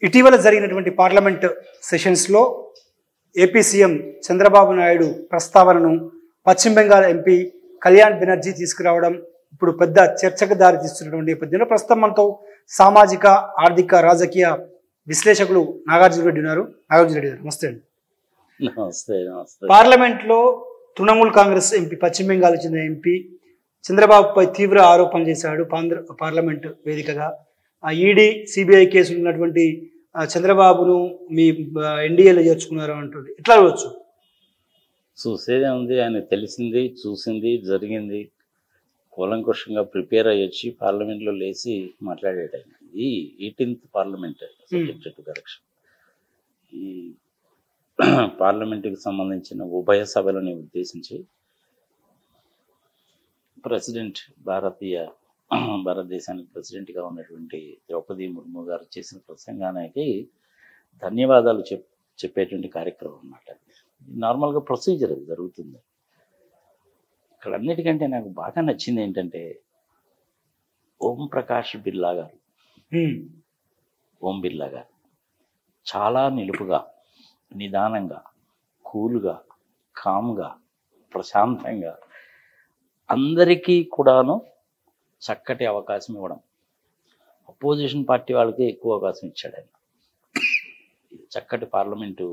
ఇటీవల జరిగినటువంటి పార్లమెంట్ సెషన్స్లో ఏపీ సీఎం చంద్రబాబు నాయుడు ప్రస్తావనను పశ్చిమ బెంగాల్ ఎంపీ కళ్యాణ్ బెనర్జీ తీసుకురావడం ఇప్పుడు పెద్ద చర్చకు దారితీస్తున్నటువంటి నేపథ్యంలో ప్రస్తుతం మనతో సామాజిక ఆర్థిక రాజకీయ విశ్లేషకులు నాగార్జున రెడ్డి ఉన్నారు. నాగార్జున రెడ్డి గారు నమస్తే అండి. నమస్తే. పార్లమెంట్లో తృణమూల్ కాంగ్రెస్ ఎంపీ పశ్చిమ బెంగాల్ చెందిన ఎంపీ చంద్రబాబుపై తీవ్ర ఆరోపణలు చేశాడు. పార్లమెంట్ వేదికగా ఈడీ సిబిఐ కేసులు ఉన్నటువంటి చంద్రబాబును మీ ఎన్డీఏలో చేర్చుకున్నారు అంటుంది. ఎట్లా అవ్వచ్చు? చూసేదే ఉంది. ఆయన తెలిసింది, చూసింది, జరిగింది కూలంకుషంగా ప్రిపేర్ అయ్యొచ్చి పార్లమెంట్లో లేచి మాట్లాడేట. ఈ 18th parliament subject to correction. ఈ పార్లమెంటుకి సంబంధించిన ఉభయ సభలని ఉద్దేశించి ప్రెసిడెంట్ భారతదేశానికి ప్రెసిడెంట్గా ఉన్నటువంటి ద్రౌపది ముర్ము గారు చేసిన ప్రసంగానికి ధన్యవాదాలు చెప్పేటువంటి కార్యక్రమం అన్నమాట. నార్మల్గా ప్రొసీజర్ అది జరుగుతుంది. ఇక్కడ అన్నిటికంటే నాకు బాగా నచ్చింది ఏంటంటే ఓం బిర్లా గారు చాలా నిలుపుగా, నిదానంగా, కూల్గా, కామ్గా, ప్రశాంతంగా అందరికీ కూడాను చక్కటి అవకాశం ఇవ్వడం. అపోజిషన్ పార్టీ వాళ్ళకి ఎక్కువ అవకాశం ఇచ్చాడు ఆయన. చక్కటి పార్లమెంటు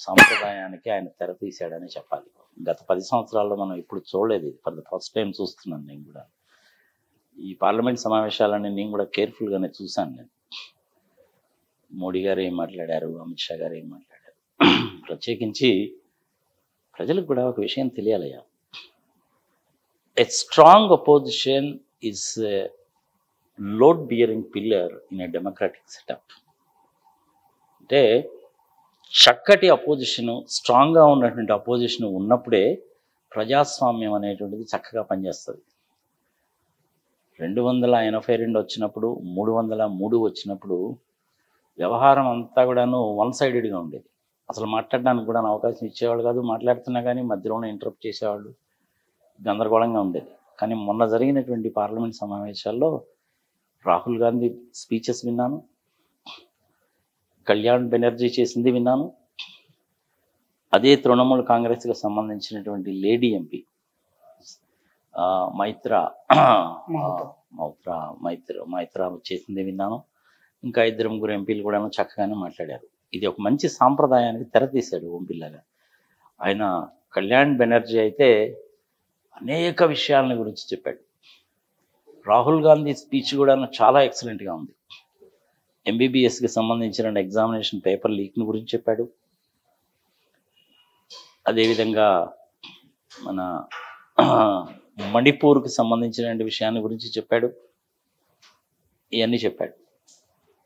సాంప్రదాయానికి ఆయన తెర తీశాడని చెప్పాలి. గత 10 సంవత్సరాల్లో మనం ఇప్పుడు చూడలేదు. ఇది ఫర్ ద ఫస్ట్ టైం చూస్తున్నాను నేను కూడా. ఈ పార్లమెంట్ సమావేశాలని నేను కూడా కేర్ఫుల్గానే చూశాను. నేను మోడీ గారు ఏం మాట్లాడారు, అమిత్ షా గారు ఏం మాట్లాడారు, ప్రత్యేకించి ప్రజలకు కూడా ఒక విషయం తెలియాలయ్యా. A strong opposition is a load-bearing pillar in a democratic setup. అంటే చక్కటి అపోజిషను, స్ట్రాంగ్గా ఉన్నటువంటి అపోజిషన్ ఉన్నప్పుడే ప్రజాస్వామ్యం అనేటువంటిది చక్కగా పనిచేస్తుంది. 282 వచ్చినప్పుడు, 303 వచ్చినప్పుడు వ్యవహారం అంతా కూడాను వన్ సైడెడ్గా ఉండేది. అసలు మాట్లాడడానికి కూడా అవకాశం ఇచ్చేవాళ్ళు కాదు. మాట్లాడుతున్నా కానీ మధ్యలోనే ఇంటరప్ట్ చేసేవాళ్ళు. గందరగోళంగా ఉండేది. కానీ మొన్న జరిగినటువంటి పార్లమెంట్ సమావేశాల్లో రాహుల్ గాంధీ స్పీచెస్ విన్నాను, కళ్యాణ్ బెనర్జీ చేసింది విన్నాను. అదే తృణమూల్ కాంగ్రెస్కి సంబంధించినటువంటి లేడీ ఎంపీ మైత్రా చేసింది విన్నాను. ఇంకా 2-3 ఎంపీలు కూడా చక్కగానే మాట్లాడారు. ఇది ఒక మంచి సాంప్రదాయానికి తెరతీశాడు ఓం బిర్లా గారు. ఆయన కళ్యాణ్ బెనర్జీ అయితే అనేక విషయాల గురించి చెప్పాడు. రాహుల్ గాంధీ స్పీచ్ కూడా చాలా ఎక్సలెంట్గా ఉంది. ఎంబీబీఎస్కి సంబంధించిన ఎగ్జామినేషన్ పేపర్ లీక్ని గురించి చెప్పాడు. అదేవిధంగా మన మణిపూర్కి సంబంధించిన విషయాన్ని గురించి చెప్పాడు. ఇవన్నీ చెప్పాడు.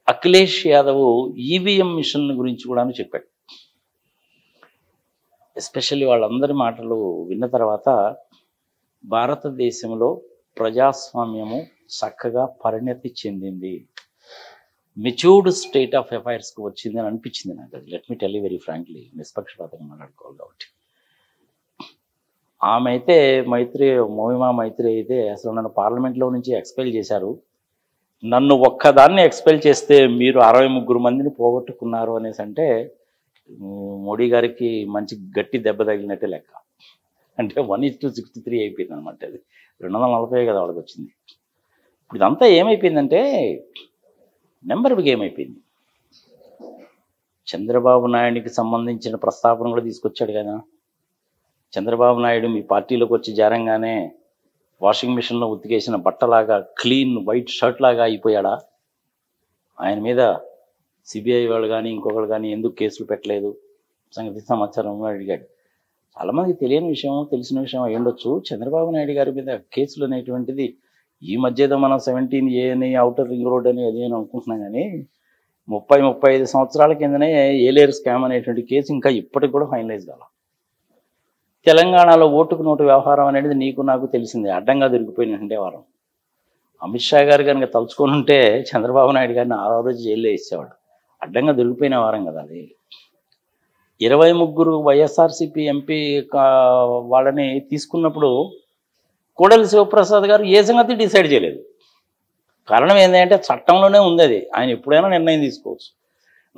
అఖిలేష్ యాదవ్ ఈవీఎం మిషన్ గురించి కూడా చెప్పాడు. ఎస్పెషల్లీ వాళ్ళందరి మాటలు విన్న తర్వాత భారతదేశంలో ప్రజాస్వామ్యము చక్కగా పరిణతి చెందింది, మెచ్యూర్డ్ స్టేట్ ఆఫ్ అఫైర్స్కి వచ్చింది అని అనిపించింది నాకు. అది let me tell you very frankly, నిష్పక్షపాతంగా మాట్లాడుకోవాలి కాబట్టి. ఆమె అయితే మోహిమా మైత్రి అయితే అసలు నన్ను పార్లమెంట్లో నుంచి ఎక్స్పెల్ చేశారు. నన్ను ఒక్కదాన్ని ఎక్స్పెల్ చేస్తే మీరు 63 మందిని పోగొట్టుకున్నారు అనేసి అంటే మోడీ గారికి మంచి గట్టి దెబ్బ తగిలినట్టే లెక్క. అంటే 1:63 అయిపోయింది అనమాట. అది 240 కదా వాళ్ళకి వచ్చింది. ఇప్పుడు ఇదంతా ఏమైపోయిందంటే నెంబర్ గేమ్ అయిపోయింది. చంద్రబాబు నాయుడికి సంబంధించిన ప్రస్తావన కూడా తీసుకొచ్చాడు కదా. చంద్రబాబు నాయుడు మీ పార్టీలోకి వచ్చి జారంగానే వాషింగ్ మిషన్లో ఉతికేసిన బట్టలాగా క్లీన్ వైట్ షర్ట్ లాగా అయిపోయాడా? ఆయన మీద సిబిఐ వాళ్ళు కానీ ఇంకొకరు కానీ ఎందుకు కేసులు పెట్టలేదు సంగతి సమాచారం అడిగాడు. చాలామందికి తెలియని విషయం, తెలిసిన విషయం అయ్యుండొచ్చు. చంద్రబాబు నాయుడు గారి మీద కేసులు అనేటువంటిది ఈ మధ్య ఏదో మనం 17A అని ఔటర్ రింగ్ రోడ్ అని అది అని అనుకుంటున్నాం. కానీ 30-35 సంవత్సరాల కిందనే ఏలేరు స్కామ్ అనేటువంటి కేసు ఇంకా ఇప్పటికి కూడా ఫైనలైజ్ కాల. తెలంగాణలో ఓటుకు నోటు వ్యవహారం అనేది నీకు నాకు తెలిసిందే. అడ్డంగా దొరికిపోయినట్టే వారం. అమిత్ షా గారు కనుక తలుచుకొని ఉంటే చంద్రబాబు నాయుడు గారిని ఆ రోజు జైల్లో వేసేవాడు. అడ్డంగా దొరికిపోయిన వారం కదా అది. 23 వైఎస్ఆర్సీపీ ఎంపీ వాళ్ళని తీసుకున్నప్పుడు కోడెల శివప్రసాద్ గారు ఏ సంగతి డిసైడ్ చేయలేదు. కారణం ఏంటంటే చట్టంలోనే ఉంది అది. ఆయన ఎప్పుడైనా నిర్ణయం తీసుకోవచ్చు.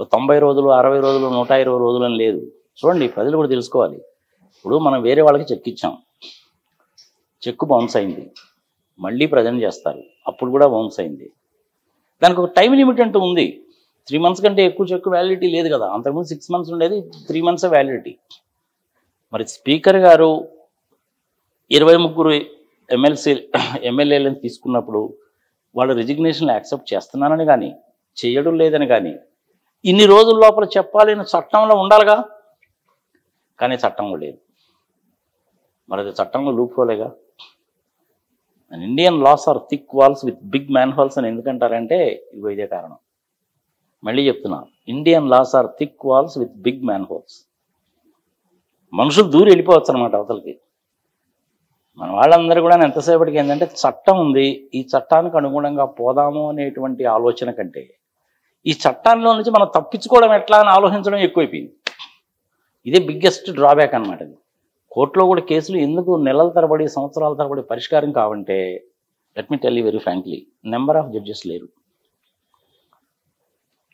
90 రోజులు 60 రోజులు 120 రోజులు అని లేదు. చూడండి, ప్రజలు కూడా తెలుసుకోవాలి. ఇప్పుడు మనం వేరే వాళ్ళకి చెక్ ఇచ్చాం, చెక్ బౌన్స్ అయింది, మళ్ళీ ప్రజెంట్ చేస్తారు, అప్పుడు కూడా బౌన్స్ అయింది. దానికి ఒక టైం లిమిట్ అంటూ ఉంది. 3 months కంటే ఎక్కువ చెక్ వ్యాలిడిటీ లేదు కదా. అంతకుముందు 6 months ఉండేది, 3 months వ్యాలిడిటీ. మరి స్పీకర్ గారు 23 ఎమ్మెల్యేలను తీసుకున్నప్పుడు వాళ్ళు రిజిగ్నేషన్లు యాక్సెప్ట్ చేస్తున్నానని కానీ చేయడం లేదని కానీ ఇన్ని రోజుల లోపల చెప్పాలని చట్టంలో ఉండాలిగా. కానీ చట్టంలో లేదు. మరి అది చట్టంలో లూప్ హోలేగా. Indian laws are thick walls with big man holes అని ఎందుకంటారంటే ఇగో ఇదే కారణం. మళ్ళీ చెప్తున్నా, Indian laws are thick walls with big man holes. మనుషులు దూరి వెళ్ళిపోవచ్చు అనమాట అవతలకి. మన వాళ్ళందరూ కూడా ఎంతసేపటికి ఏంటంటే చట్టం ఉంది, ఈ చట్టానికి అనుగుణంగా పోదాము అనేటువంటి ఆలోచన కంటే ఈ చట్టాల్లో నుంచి మనం తప్పించుకోవడం ఎట్లా అని ఆలోచించడం ఎక్కువైపోయింది. ఇదే బిగ్గెస్ట్ డ్రాబ్యాక్ అనమాట. ఇది కోర్టులో కూడా కేసులు ఎందుకు నెలల తరబడి సంవత్సరాల తరబడి పరిష్కారం కావంటే, let me tell you very frankly, number of judges లేరు.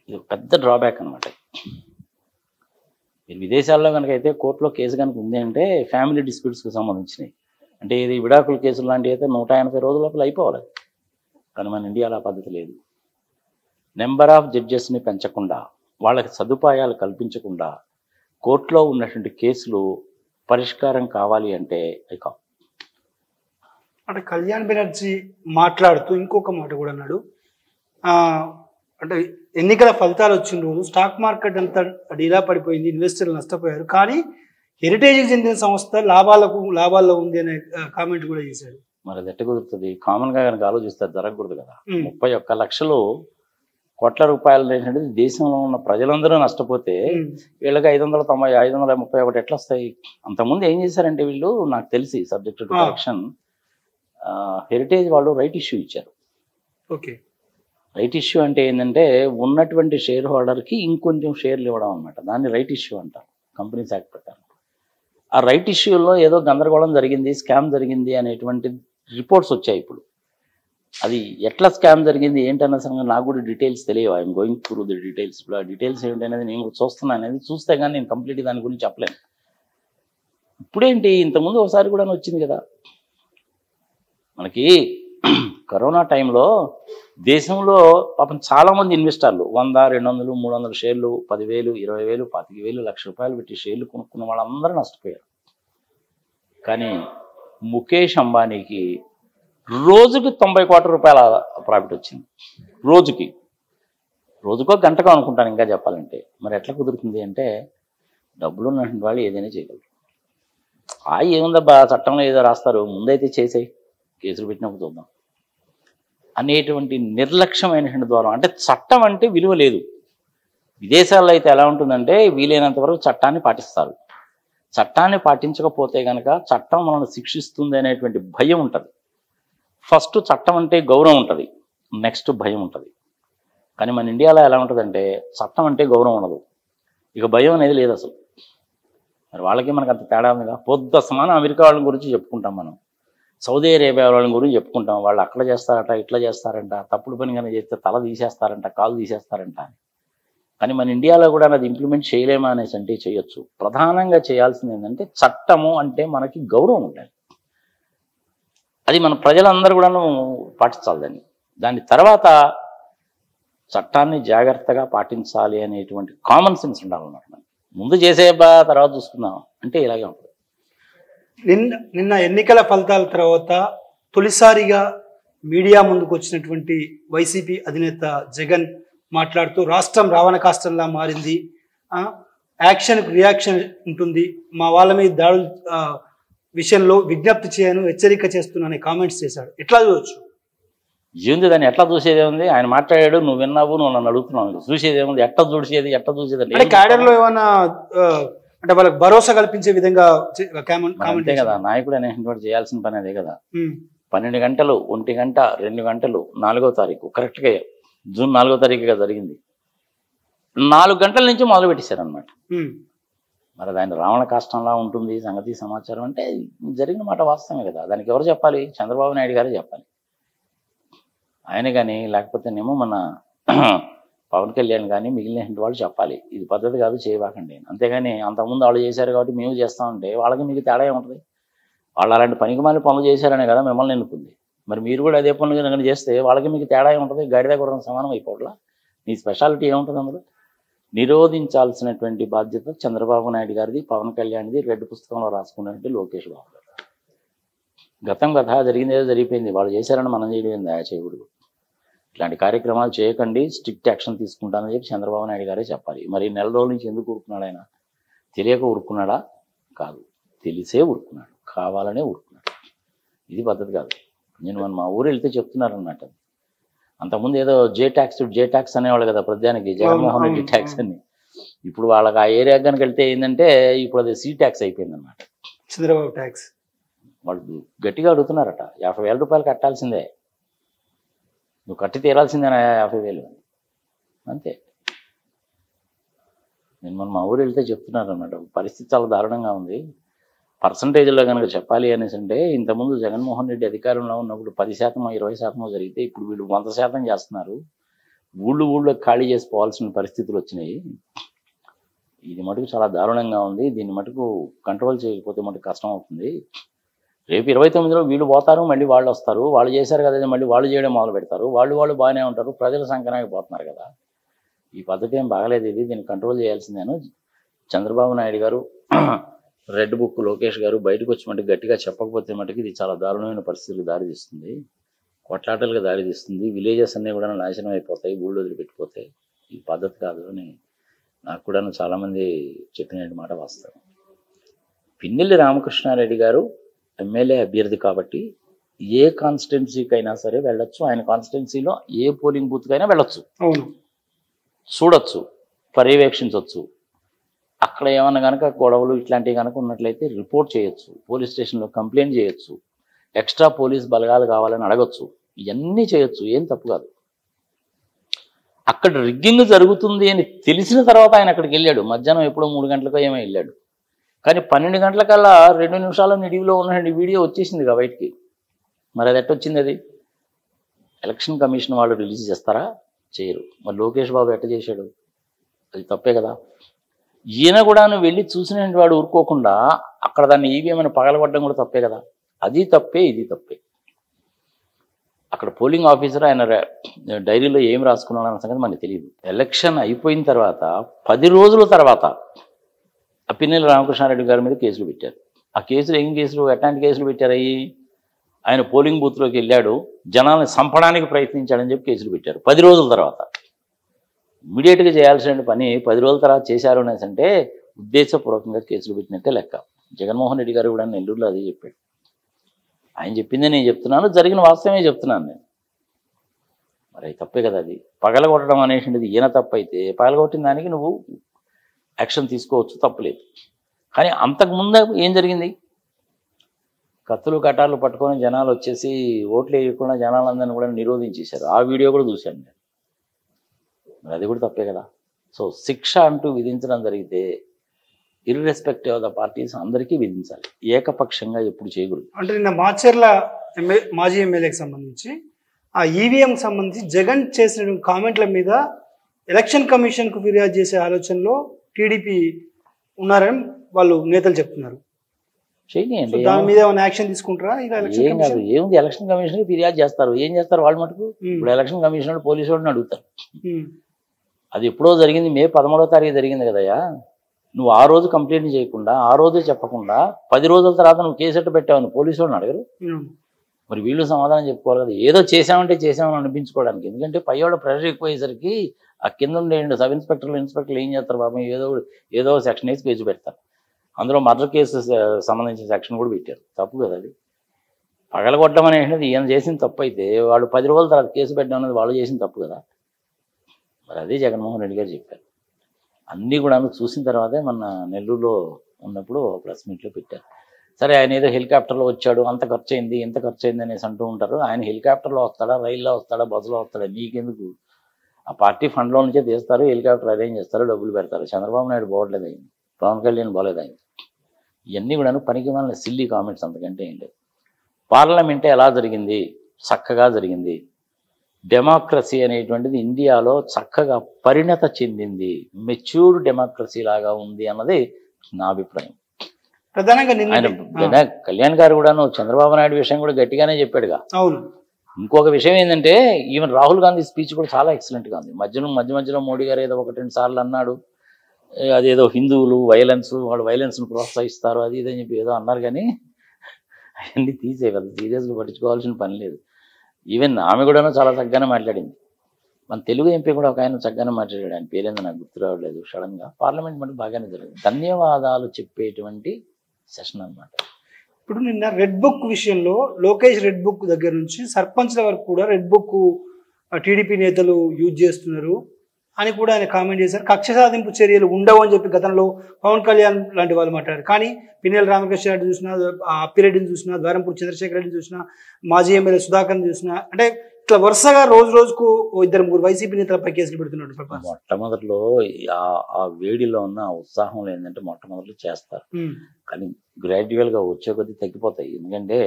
ఇది పెద్ద డ్రాబ్యాక్ అనమాట. మీరు విదేశాల్లో కనుక అయితే కోర్టులో కేసు కనుక ఉంది అంటే ఫ్యామిలీ డిస్ప్యూట్స్కి సంబంధించినవి, అంటే ఇది విడాకుల కేసులు లాంటివి అయితే 180 రోజుల లోపల అయిపోవాలి. కానీ మన ఇండియాలో ఆ పద్ధతి లేదు. నెంబర్ ఆఫ్ జడ్జెస్ని పెంచకుండా, వాళ్ళకి సదుపాయాలు కల్పించకుండా కోర్టులో ఉన్నటువంటి కేసులు పరిష్కారం కావాలి అంటే కావు. అంటే కళ్యాణ్ బెనర్జీ మాట్లాడుతూ ఇంకొక మాట కూడా అన్నాడు. అంటే ఎన్నికల ఫలితాలు వచ్చిన రోజు స్టాక్ మార్కెట్ అంతా డీలా పడిపోయింది, ఇన్వెస్టర్లు నష్టపోయారు, కానీ హెరిటేజ్కి చెందిన సంస్థ లాభాల్లో ఉంది అనే కామెంట్ కూడా చేశాడు. మరి అది ఎట్ట కుదురుతుంది? కామన్గా కనుక ఆలోచిస్తే జరగకూడదు కదా. 31 లక్షలు కోట్ల రూపాయలు అనేటువంటిది దేశంలో ఉన్న ప్రజలందరూ నష్టపోతే వీళ్ళకి 590 531 ఎట్లా వస్తాయి? అంతకుముందు ఏం చేశారంటే వీళ్ళు, నాకు తెలిసి సబ్జెక్ట్ టు కరెక్షన్, హెరిటేజ్ వాళ్ళు రైట్ ఇష్యూ ఇచ్చారు. ఓకే, రైట్ ఇష్యూ అంటే ఏంటంటే ఉన్నటువంటి షేర్ హోల్డర్కి ఇంకొంచెం షేర్లు ఇవ్వడం అనమాట. దాన్ని రైట్ ఇష్యూ అంటారు కంపెనీస్ యాక్ట్ ప్రకారం. ఆ రైట్ ఇష్యూలో ఏదో గందరగోళం జరిగింది, స్కామ్ జరిగింది అనేటువంటి రిపోర్ట్స్ వచ్చాయి. ఇప్పుడు అది ఎట్లా స్కామ్ జరిగింది ఏంటన్న సంగతి నాకు కూడా డీటెయిల్స్ తెలియవు. I'm going through the details. ఇప్పుడు ఆ డీటెయిల్స్ ఏంటి అనేది నేను కూడా చూస్తున్నాను. అనేది చూస్తే కానీ నేను కంప్లీట్గా దాని గురించి చెప్పలేను. ఇప్పుడేంటి, ఇంతకుముందు ఒకసారి కూడా వచ్చింది కదా మనకి. కరోనా టైంలో దేశంలో పాపం చాలామంది ఇన్వెస్టర్లు 100, 200, 300 షేర్లు, 10,000, 20,000, 25,000, ₹1,00,000 పెట్టి షేర్లు కొనుక్కున్న వాళ్ళందరూ నష్టపోయారు. కానీ ముఖేష్ అంబానీకి రోజుకి 90 కోట్ల రూపాయల ప్రాఫిట్ వచ్చింది. రోజుకో గంటకో అనుకుంటాను ఇంకా చెప్పాలంటే. మరి ఎట్లా కుదురుతుంది అంటే, డబ్బులు ఉన్నటువంటి వాళ్ళు ఏదైనా చేయగలరు. ఏముందబ్బా చట్టంలో ఏదో రాస్తారు, ముందైతే చేసేయి, కేసులు పెట్టినప్పుడు చూద్దాం అనేటువంటి నిర్లక్ష్యమైనటువంటి ద్వారా. అంటే చట్టం అంటే విలువ లేదు. విదేశాల్లో అయితే ఎలా ఉంటుందంటే వీలైనంత వరకు చట్టాన్ని పాటిస్తారు. చట్టాన్ని పాటించకపోతే కనుక చట్టం మనల్ని శిక్షిస్తుంది అనేటువంటి భయం ఉంటుంది. ఫస్ట్ చట్టం అంటే గౌరవం ఉంటుంది, నెక్స్ట్ భయం ఉంటుంది. కానీ మన ఇండియాలో ఎలా ఉంటుందంటే చట్టం అంటే గౌరవం ఉండదు, ఇక భయం అనేది లేదు అసలు. మరి వాళ్ళకి మనకు అంత తేడా ఉందిగా. పొద్దు సమానం అమెరికా వాళ్ళ గురించి చెప్పుకుంటాం మనం, సౌదీ అరేబియా వాళ్ళ గురించి చెప్పుకుంటాం. వాళ్ళు అక్కడ చేస్తారట, ఇట్లా చేస్తారంట, తప్పుడు పని కనుక చేస్తే తల తీసేస్తారంట, కాలు తీసేస్తారంట అని. కానీ మన ఇండియాలో కూడా అది ఇంప్లిమెంట్ చేయలేమా అనేసి అంటే చేయొచ్చు. ప్రధానంగా చేయాల్సింది ఏంటంటే చట్టము అంటే మనకి గౌరవం ఉండాలి. అది మన ప్రజలందరూ కూడాను పాటించాలి. దాని తర్వాత చట్టాన్ని జాగ్రత్తగా పాటించాలి అనేటువంటి కామన్ సెన్స్ ఉండాలన్నమాట. ముందు చేసేబ్బా తర్వాత చూసుకుందాం అంటే ఇలాగే ఉంటుంది. నిన్న ఎన్నికల ఫలితాల తర్వాత తొలిసారిగా మీడియా ముందుకు వచ్చినటువంటి వైసీపీ అధినేత జగన్ మాట్లాడుతూ రాష్ట్రం రావణ కాష్టంలా మారింది, యాక్షన్కు రియాక్షన్ ఉంటుంది, మా వాళ్ళ మీద దాడుల విషయంలో విజ్ఞప్తి చేయను, హెచ్చరిక చేస్తున్నానని కామెంట్స్ చేశాడు. ఎట్లా చూడొచ్చు? ఏంది దాన్ని ఎట్లా చూసేది ఉంది? ఆయన మాట్లాడాడు, నువ్వు విన్నావు, నువ్వు నన్ను అడుగుతున్నావు. చూసేది ఏముంది? ఎట్లా చూసేది అంటే క్యాడర్లో ఏమన్నా అంటే వాళ్ళకి భరోసా కల్పించే విధంగా అంతే కదా. నాయకుడు అనేటువంటి చేయాల్సిన పని అదే కదా. 12 గంటలు, 1 గంట, 2 గంటలు, 4వ తారీఖు కరెక్ట్గా జూన్ 4వ తారీఖుగా జరిగింది. 4 గంటల నుంచి మొదలు పెట్టేశారనమాట. మరి దాని రావణ కాష్టంలా ఉంటుంది సంగతి సమాచారం అంటే జరిగిన మాట వాస్తవమే కదా. దానికి ఎవరు చెప్పాలి? చంద్రబాబు నాయుడు గారే చెప్పాలి. ఆయన కానీ లేకపోతేనేమో మన పవన్ కళ్యాణ్ కానీ మిగిలిన వాళ్ళు చెప్పాలి, ఇది పద్ధతి కాదు, చేయబాకండి. అంతేగాని అంతకుముందు వాళ్ళు చేశారు కాబట్టి మేము చేస్తామంటే వాళ్ళకి మీకు తేడా ఉంటుంది. వాళ్ళు అలాంటి పనికిమాలిన పనులు చేశారనే కదా మిమ్మల్ని ఎన్నుకుంది. మరి మీరు కూడా అదే పనులు కనుక చేస్తే వాళ్ళకి మీకు తేడా ఉంటుంది. గాడిద గుర్రం సమానం అయిపోవట్లా. నీ స్పెషాలిటీ ఏముంటుంది అందులో? నిరోధించాల్సినటువంటి బాధ్యత చంద్రబాబు నాయుడు గారిది, పవన్ కళ్యాణ్ది, రెడ్ పుస్తకంలో రాసుకున్నట్టు లోకేష్ బాబు గారు. గతం కథ జరిగింది ఏదో జరిగిపోయింది. వాళ్ళు చేశారని మనం చేయడం చేయకూడదు. ఇట్లాంటి కార్యక్రమాలు చేయకండి, స్ట్రిక్ట్ యాక్షన్ తీసుకుంటానని చెప్పి చంద్రబాబు నాయుడు గారే చెప్పాలి. మరి నెల రోజుల నుంచి ఎందుకు ఊరుకున్నాడు ఆయన? తెలియక ఊరుకున్నాడా? కాదు, తెలిసే ఊరుకున్నాడు, కావాలనే ఊరుకున్నాడు. ఇది పద్ధతి కాదు. నేను మా ఊరు వెళ్తే చెప్తున్నారు అన్నమాట. అంతకుముందు ఏదో జే ట్యాక్స్ అనేవాళ్ళు కదా ప్రధానికి, జగన్మోహన్ రెడ్డి ట్యాక్స్ అని. ఇప్పుడు వాళ్ళకి ఆ ఏరియా కనుక వెళ్తే ఏంటంటే ఇప్పుడు అది సీ ట్యాక్స్ అయిపోయింది అనమాట. చంద్రబాబు ట్యాక్స్ వాళ్ళు గట్టిగా అడుగుతున్నారట. 50,000 రూపాయలు కట్టాల్సిందే, నువ్వు కట్టి తీరాల్సిందేనా 50,000 అంతే. నేను మా ఊరు వెళ్తే చెప్తున్నారు అన్నమాట. పరిస్థితి చాలా దారుణంగా ఉంది. పర్సంటేజ్లో కనుక చెప్పాలి అనేసి అంటే ఇంతకుముందు జగన్మోహన్ రెడ్డి అధికారంలో ఉన్నప్పుడు 10%, 20% జరిగితే ఇప్పుడు వీళ్ళు 100% చేస్తున్నారు. ఊళ్ళో ఖాళీ చేసి పోవాల్సిన పరిస్థితులు వచ్చినాయి. ఇది మటుకు చాలా దారుణంగా ఉంది. దీన్ని మటుకు కంట్రోల్ చేయకపోతే మటుకు కష్టం అవుతుంది. రేపు 29లో వీళ్ళు పోతారు, మళ్ళీ వాళ్ళు వస్తారు. వాళ్ళు చేశారు కదా, మళ్ళీ వాళ్ళు చేయడం మొదలు పెడతారు. వాళ్ళు బాగానే ఉంటారు, ప్రజల సంకనానికి పోతున్నారు కదా. ఈ పద్ధతి ఏం బాగలేదు. దీన్ని కంట్రోల్ చేయాల్సిందేను. చంద్రబాబు నాయుడు గారు, రెడ్ బుక్ లోకేష్ గారు బయటకు వచ్చి మటుకు గట్టిగా చెప్పకపోతే మటుకు ఇది చాలా దారుణమైన పరిస్థితులకు దారితీస్తుంది, కొట్లాటలకు దారితీస్తుంది. విలేజెస్ అన్నీ కూడా నాశనం అయిపోతాయి, ఊళ్ళో వదిలిపెట్టిపోతాయి. ఈ పద్ధతి కాదు అని నాకు కూడా చాలామంది చెప్పిన మాట వాస్తవం. పిన్నెల్లి రామకృష్ణారెడ్డి గారు ఎమ్మెల్యే అభ్యర్థి కాబట్టి ఏ కాన్స్టిట్యున్సీకైనా సరే వెళ్ళొచ్చు. ఆయన కాన్స్టిట్యున్సీలో ఏ పోలింగ్ బూత్కైనా వెళ్ళొచ్చు, చూడొచ్చు, పర్యవేక్షించవచ్చు. అక్కడ ఏమన్నా కనుక గొడవలు ఇట్లాంటివి కనుక ఉన్నట్లయితే రిపోర్ట్ చేయొచ్చు, పోలీస్ స్టేషన్లో కంప్లైంట్ చేయొచ్చు, ఎక్స్ట్రా పోలీస్ బలగాలు కావాలని అడగచ్చు. ఇవన్నీ చేయొచ్చు, ఏం తప్పు కాదు. అక్కడ రిగ్గింగ్ జరుగుతుంది అని తెలిసిన తర్వాత ఆయన అక్కడికి వెళ్ళాడు. మధ్యాహ్నం ఎప్పుడో 3 గంటలకో ఏమో వెళ్ళాడు. కానీ 12 గంటలకల్లా 2 నిమిషాల నిడివిలో ఉన్న వీడియో వచ్చేసింది కదా బయటికి. మరి అది ఎట్టొచ్చింది? అది ఎలక్షన్ కమిషన్ వాళ్ళు రిలీజ్ చేస్తారా? చేయరు. మరి లోకేష్ బాబు ఎట్ట చేశాడు? అది తప్పే కదా. ఈయన కూడా నువ్వు వెళ్ళి చూసిన వాడు ఊరుకోకుండా అక్కడ దాన్ని ఈవీఎం అని పగలగొట్టడం కూడా తప్పే కదా. అది తప్పే, ఇది తప్పే. అక్కడ పోలింగ్ ఆఫీసర్ ఆయన డైరీలో ఏం రాసుకున్నాడు అన్న సంగతి మనకు తెలియదు. ఎలక్షన్ అయిపోయిన తర్వాత 10 రోజుల తర్వాత పిన్నెల్లి రామకృష్ణారెడ్డి గారి మీద కేసులు పెట్టారు. ఆ కేసులు ఏం కేసులు, ఎట్లాంటి కేసులు పెట్టారు? ఆయన పోలింగ్ బూత్లోకి వెళ్ళాడు, జనాల్ని చంపడానికి ప్రయత్నించాడని చెప్పి కేసులు పెట్టారు 10 రోజుల తర్వాత. ఇమీడియట్గా చేయాల్సిన పని 10 రోజుల తర్వాత చేశారు అనేసి అంటే ఉద్దేశపూర్వకంగా కేసులు పెట్టినట్టే లెక్క. జగన్మోహన్ రెడ్డి గారు కూడా నెల్లూరులో అదే చెప్పాడు. ఆయన చెప్పిందే నేను చెప్తున్నాను, జరిగిన వాస్తవమే చెప్తున్నాను నేను. మరి తప్పే కదా. అది పగలగొట్టడం అనేటువంటిది ఈయన తప్పు అయితే పగలగొట్టిన దానికి నువ్వు యాక్షన్ తీసుకోవచ్చు, తప్పులేదు. కానీ అంతకుముందు ఏం జరిగింది? కత్తులు కటార్లు పట్టుకొని జనాలు వచ్చేసి ఓట్లు వేయకుండా జనాలందరినీ కూడా నిరోధించేశారు. ఆ వీడియో కూడా చూశాను నేను. మరి అది కూడా తప్పే కదా. సో శిక్ష అంటూ విధించడం జరిగితే ఇర్రెస్పెక్టివ్ ఆఫ్ ద పార్టీస్ అందరికీ విధించాలి, ఏకపక్షంగా ఎప్పుడు చేయకూడదు. అంటే నిన్న మాచర్ల మాజీ ఎమ్మెల్యేకి సంబంధించి ఆ ఈవీఎంకి సంబంధించి జగన్ చేసిన కామెంట్ల మీద ఎలక్షన్ కమిషన్కు ఫిర్యాదు చేసే ఆలోచనలో టీడీపీ ఉన్నారని వాళ్ళు నేతలు చెప్తున్నారు. చేయండి, దాని మీద ఏమైనా యాక్షన్ తీసుకుంటారా? ఏం కాదు, ఏముంది, ఎలక్షన్ కమిషన్ ఫిర్యాదు చేస్తారు. ఏం చేస్తారు వాళ్ళు మటుకు? ఇప్పుడు ఎలక్షన్ కమిషన్ పోలీసు వాళ్ళని అడుగుతారు. అది ఎప్పుడో జరిగింది, మే 11వ తారీఖు జరిగింది కదయ్యా. నువ్వు ఆ రోజు కంప్లైంట్ చేయకుండా, ఆ రోజే చెప్పకుండా 10 రోజుల తర్వాత నువ్వు కేసు ఎట్టు పెట్టావని పోలీసు వాళ్ళని అడగరు. మరి వీళ్ళు సమాధానం చెప్పుకోవాలి కదా. ఏదో చేసామంటే చేసామని అనిపించుకోవడానికి. ఎందుకంటే పై వాళ్ళ ప్రెషర్ ఎక్కువయ్యేసరికి ఆ కింద ఉండే సబ్ ఇన్స్పెక్టర్లు ఏం చేస్తారు బాబు, ఏదో సెక్షన్ వేసి కేసు పెడతారు. అందులో మర్డర్ కేసు సంబంధించిన సెక్షన్ కూడా పెట్టారు. తప్పు కదా అది. పగలగొట్టడం అనేది ఈయన చేసిన తప్పు అయితే వాళ్ళు 10 రోజుల తర్వాత కేసు పెట్టడం అనేది వాళ్ళు చేసిన తప్పు కదా. మరి అదే జగన్మోహన్ రెడ్డి గారు చెప్పారు. అన్నీ కూడా చూసిన తర్వాతే మన నెల్లూరులో ఉన్నప్పుడు ప్రెస్ మీట్లో పెట్టారు. సరే, ఆయన ఏదో హెలికాప్టర్లో వచ్చాడు, అంత ఖర్చు అయింది, ఇంత ఖర్చు అయింది అనేసి అంటూ ఉంటారు. ఆయన హెలికాప్టర్లో వస్తాడా, రైల్లో వస్తాడా, బస్సులో వస్తాడా, నీకెందుకు? ఆ పార్టీ ఫండ్లో నుంచే తీస్తారు, హెలికాప్టర్ అరేంజ్ చేస్తారు, డబ్బులు పెడతారు. చంద్రబాబు నాయుడు బాగోట్లేదు అయింది, పవన్ కళ్యాణ్ బాగోలేదు అయింది. ఇవన్నీ కూడా పనికి మన సిల్లీ కామెంట్స్, అంతకంటే ఏం లేదు. పార్లమెంటే ఎలా జరిగింది? చక్కగా జరిగింది. డెమోక్రసీ అనేటువంటిది ఇండియాలో చక్కగా పరిణత చెందింది, మెచ్యూర్ డెమోక్రసీ లాగా ఉంది అన్నది నా అభిప్రాయం. ప్రధానంగా ఆయన కళ్యాణ్ గారు కూడాను చంద్రబాబు నాయుడు విషయం కూడా గట్టిగానే చెప్పాడుగా. అవును. ఇంకొక విషయం ఏంటంటే ఈవెన్ రాహుల్ గాంధీ స్పీచ్ కూడా చాలా ఎక్సలెంట్గా ఉంది. మధ్యలో మోడీ గారు ఏదో 1-2 సార్లు అన్నాడు, అదేదో హిందువులు వైలెన్స్, వాళ్ళు వైలెన్స్ను ప్రోత్సహిస్తారు అది ఇదని చెప్పి ఏదో అన్నారు. కానీ అవన్నీ తీసేవాళ్ళు, సీరియస్గా పట్టించుకోవాల్సిన పని లేదు. ఈవెన్ ఆమె కూడా చాలా చక్కగానే మాట్లాడింది. మన తెలుగు ఎంపీ కూడా ఒక ఆయన చక్కగానే మాట్లాడాడు, ఆయన పేరేందో నాకు గుర్తు రావట్లేదు. సడన్గా పార్లమెంట్ మనకు బాగానే జరిగింది. ధన్యవాదాలు చెప్పేటువంటి సెషన్ అన్నమాట. ఇప్పుడు నిన్న రెడ్ బుక్ విషయంలో లోకేష్ రెడ్ బుక్ దగ్గర నుంచి సర్పంచ్ల వరకు కూడా రెడ్ బుక్ టీడీపీ నేతలు యూజ్ చేస్తున్నారు అని కూడా ఆయన కామెంట్ చేశారు. కక్ష సాధింపు చర్యలు ఉండవు అని చెప్పి గతంలో పవన్ కళ్యాణ్ లాంటి వాళ్ళు మాట్లాడారు. కానీ పిన్నెల రామకృష్ణ రెడ్డి చూసినా, అప్పిరెడ్డిని చూసినా, ద్వారంపూడి చంద్రశేఖర్ రెడ్డిని చూసినా, మాజీ ఎమ్మెల్యే సుధాకర్ని చూసినా, అంటే ఇట్లా వరుసగా రోజుకు 2-3 వైసీపీ నేతలపై కేసులు పెడుతున్నాడు. మొట్టమొదటిలో ఆ వేడిలో ఉన్న ఉత్సాహంలో ఏంటంటే మొట్టమొదటి చేస్తారు, కానీ గ్రాడ్యువల్గా వచ్చే కొద్దీ తగ్గిపోతాయి. ఎందుకంటే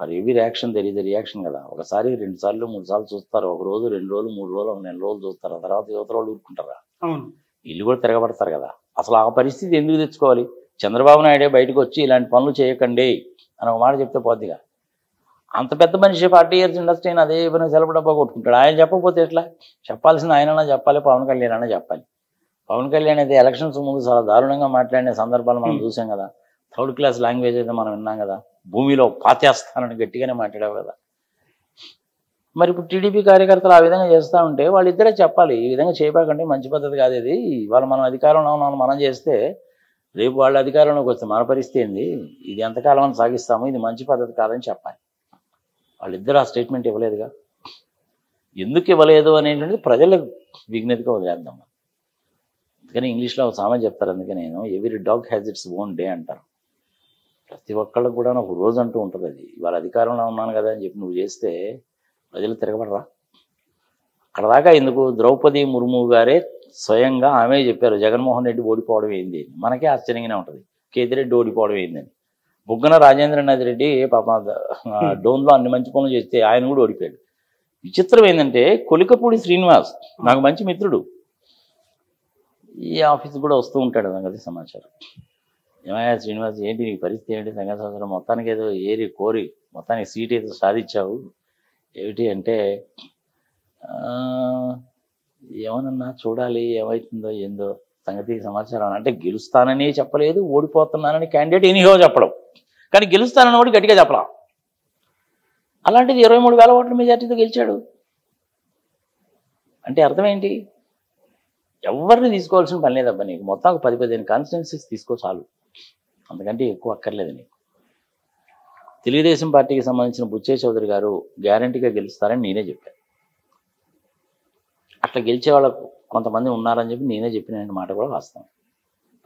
for every reaction there is reaction కదా. ఒకసారి 2 సార్లు 3 సార్లు చూస్తారు, 1 రోజు 2 రోజులు 3 రోజులు 1 నెల రోజులు చూస్తారు, ఆ తర్వాత యువతల వాళ్ళు ఊరుకుంటారా? ఇల్లు కూడా తిరగబడతారు కదా. అసలు ఆ పరిస్థితి ఎందుకు తెచ్చుకోవాలి? చంద్రబాబు నాయుడే బయటకు వచ్చి ఇలాంటి పనులు చేయకండి అని ఒక మాట చెప్తే పోద్దిగా. అంత పెద్ద మనిషి 40 years ఇండస్ట్రీ అని అదే పని సెలవు డబ్బా కొట్టుకుంటాడు. ఆయన చెప్పకపోతే ఎట్లా? చెప్పాల్సిన ఆయనన్నా చెప్పాలి, పవన్ కళ్యాణ్ అన్నా చెప్పాలి. పవన్ కళ్యాణ్ అయితే ఎలక్షన్స్ ముందు చాలా దారుణంగా మాట్లాడిన సందర్భాలు మనం చూసాం కదా. 3rd class లాంగ్వేజ్ అయితే మనం విన్నాం కదా. భూమిలో పాతేస్తానని గట్టిగానే మాట్లాడావు కదా. మరి ఇప్పుడు టీడీపీ కార్యకర్తలు ఆ విధంగా చేస్తూ ఉంటే వాళ్ళిద్దరే చెప్పాలి, ఈ విధంగా చేయబాకంటే మంచి పద్ధతి కాదు ఇది. ఇవాళ మనం అధికారంలో ఉన్నాం, మనం చేస్తే రేపు వాళ్ళ అధికారంలోకి వస్తే మన పరిస్థితి ఏంది, ఇది ఎంతకాలం అని సాగిస్తాము, ఇది మంచి పద్ధతి కాదని చెప్పాలి. వాళ్ళిద్దరు ఆ స్టేట్మెంట్ ఇవ్వలేదుగా. ఎందుకు ఇవ్వలేదు అనేటువంటిది ప్రజల విజ్ఞతగా వదిలేద్దాం. అందుకని ఇంగ్లీష్లో ఒక సామెత చెప్తారు, అందుకే నేను every dog has its own day అంటారు. ప్రతి ఒక్కళ్ళకు కూడా ఒక రోజు అంటూ ఉంటుంది. అది ఇవాళ అధికారంలో ఉన్నాను కదా అని చెప్పి నువ్వు చేస్తే ప్రజలు తిరగబడరా? అక్కడ దాకా ఎందుకు? ద్రౌపది ముర్ము గారే స్వయంగా ఆమె చెప్పారు జగన్మోహన్ రెడ్డి ఓడిపోవడం ఏంది. మనకే ఆశ్చర్యంగానే ఉంటుంది, కేతిరెడ్డి ఓడిపోవడం ఏందని. బుగ్గన రాజేంద్రనాథ్ రెడ్డి పాప డోన్లో అన్ని మంచి పనులు చేస్తే ఆయన కూడా ఓడిపోయాడు. విచిత్రం ఏంటంటే కొలికపూడి శ్రీనివాస్ నాకు మంచి మిత్రుడు, ఈ ఆఫీస్ కూడా వస్తూ ఉంటాడు సంగతి సమాచారం. ఏమయ్యా శ్రీనివాస్ ఏంటి నీ పరిస్థితి ఏంటి, సంగతి సంవత్సరం మొత్తానికి ఏదో ఏరి కోరి మొత్తానికి సీట్ ఏదో సాధించావు ఏమిటి అంటే, ఏమనన్నా చూడాలి ఏమవుతుందో ఏందో సంగతి సమాచారం. అంటే గెలుస్తానని చెప్పలేదు, ఓడిపోతున్నానని క్యాండిడేట్ ఎనీహో చెప్పడం, కానీ గెలుస్తానని కూడా గట్టిగా చెప్పడం. అలాంటిది 23,000 ఓట్ల మెజార్టీతో గెలిచాడు అంటే అర్థం ఏంటి? ఎవరిని తీసుకోవాల్సిన పని లేదబ్బా నీకు. మొత్తం 10-15 కాన్స్టిట్యున్సీస్ తీసుకో చాలు, అంతకంటే ఎక్కువ అక్కర్లేదు నీకు. తెలుగుదేశం పార్టీకి సంబంధించిన బుచ్చయ్య చౌదరి గారు గ్యారంటీగా గెలుస్తారని నేనే చెప్పాను. అట్లా గెలిచే వాళ్ళకు కొంతమంది ఉన్నారని చెప్పి నేనే చెప్పిన మాట కూడా వాస్తవం.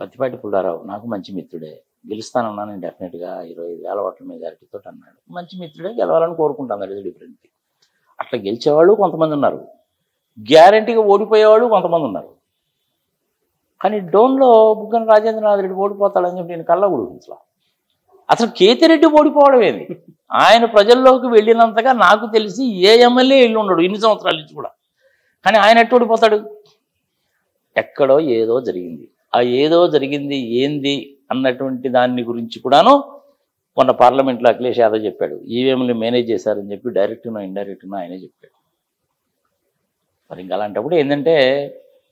పత్తిపాటి పుల్లారావు నాకు మంచి మిత్రుడే, గెలుస్తానన్నాను నేను డెఫినెట్గా 25,000 ఓట్ల మెజారిటీతో అన్నాడు. మంచి మిత్రుడే, గెలవాలని కోరుకుంటాను, అది డిఫరెంట్. అట్లా గెలిచేవాళ్ళు కొంతమంది ఉన్నారు, గ్యారంటీగా ఓడిపోయేవాళ్ళు కొంతమంది ఉన్నారు. కానీ డోన్లో బుగ్గన రాజేంద్రనాథ్ రెడ్డి ఓడిపోతాడని చెప్పి నేను కళ్ళ గుడిపించలా. అసలు కేతిరెడ్డి ఓడిపోవడం ఏంది? ఆయన ప్రజల్లోకి వెళ్ళినంతగా నాకు తెలిసి ఏ ఎమ్మెల్యే వెళ్ళి ఉండడు ఇన్ని సంవత్సరాల నుంచి కూడా. కానీ ఆయన ఎట్టు ఓడిపోతాడు? ఎక్కడో ఏదో జరిగింది. ఆ ఏదో జరిగింది ఏంది అన్నటువంటి దాన్ని గురించి కూడాను మొన్న పార్లమెంట్లో అఖిలేష్ యాదవ్ చెప్పాడు. ఈవీఎంలు మేనేజ్ చేశారని చెప్పి డైరెక్ట్నో ఇండైరెక్ట్నో ఆయనే చెప్పాడు. మరి ఇంకా అలాంటప్పుడు ఏంటంటే